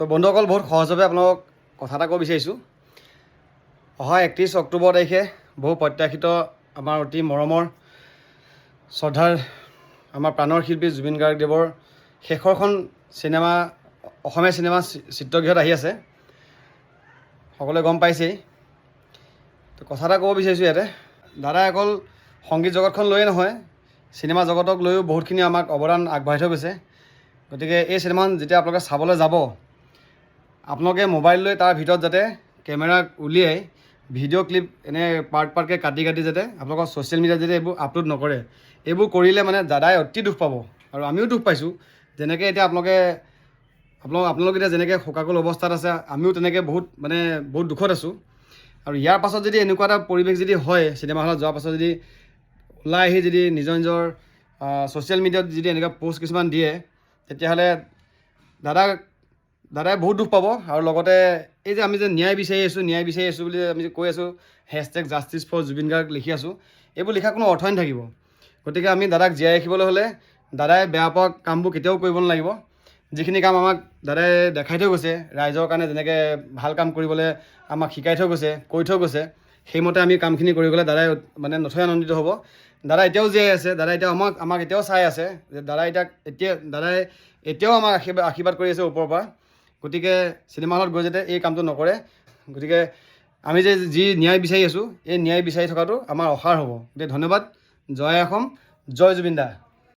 তো বন্ধুসকল বহুত সহজভাৱে আপোনালোকক কথা এটা ক'ব বিচাৰিছোঁ। অহা 31 অক্টোবৰ তাৰিখে বহু প্ৰত্যাশিত আমাৰ অতি মৰমৰ শ্ৰদ্ধাৰ আমাৰ প্ৰাণৰ শিল্পী জুবিন গাৰ্গদেৱৰ শেষৰখন চিনেমা অসমীয়া চিনেমা চিত্ৰগৃহত আহি আছে, সকলোৱে গম পাইছেই। তো কথা এটা ক'ব বিচাৰিছোঁ ইয়াতে, দাদাই অকল সংগীত জগতখন লৈয়ে নহয়, চিনেমা জগতক লৈও বহুতখিনি আমাক অৱদান আগবঢ়াই থৈ গৈছে। গতিকে এই চিনেমাখন যেতিয়া আপোনালোকে চাবলৈ যাব, আপোনালোকে মোবাইল লৈ তাৰ ভিতৰত যাতে কেমেৰা উলিয়াই ভিডিঅ' ক্লিপ এনে পাৰ্টকৈ কাটি যাতে আপোনালোকৰ ছ'চিয়েল মিডিয়াত যাতে এইবোৰ আপলোড নকৰে। এইবোৰ কৰিলে মানে দাদাই অতি দুখ পাব, আৰু আমিও দুখ পাইছোঁ। যেনেকৈ এতিয়া আপোনালোক এতিয়া যেনেকৈ শোকাকুল অৱস্থাত আছে, আমিও তেনেকৈ বহুত দুখত আছোঁ। আৰু ইয়াৰ পাছত যদি এনেকুৱা এটা পৰিৱেশ যদি হয়, চিনেমা হলত যোৱাৰ পাছত যদি ওলাই আহি যদি নিজৰ ছ'চিয়েল মিডিয়াত যদি এনেকুৱা পষ্ট কিছুমান দিয়ে, তেতিয়াহ'লে দাদাই বহুত দুখ পাব। আৰু লগতে এই যে আমি যে ন্যায় বিচাৰি আছোঁ বুলি আমি যে কৈ আছোঁ, #জাষ্টিছ ফৰ জুবিন গাৰ্গ লিখি আছোঁ, এইবোৰ লিখা কোনো অৰ্থই নাথাকিব। গতিকে আমি দাদাক জীয়াই ৰাখিবলৈ হ'লে দাদাই বেয়া পোৱা কামবোৰ কেতিয়াও কৰিব নালাগিব। যিখিনি কাম আমাক দাদাই দেখাই থৈ গৈছে, ৰাইজৰ কাৰণে যেনেকৈ ভাল কাম কৰিবলৈ আমাক শিকাই থৈ গৈছে, কৈ থৈ গৈছে, সেইমতে আমি কামখিনি কৰি গ'লে দাদাই নথৈ আনন্দিত হ'ব। দাদা এতিয়াও জীয়াই আছে, দাদাই এতিয়াও আমাক এতিয়াও চাই আছে, যে দাদাই এতিয়াও আমাক আশীৰ্বাদ কৰি আছে ওপৰৰ পৰা। গতিকে চিনেমা হলত গৈ যাতে এই কামটো নকৰে। গতিকে আমি যি ন্যায় বিচাৰি আছোঁ, এই ন্যায় বিচাৰি থকাটো আমাৰ অসাৰ হ'ব। গতিকে ধন্যবাদ। জয় অসম, জয় জুবিন দা।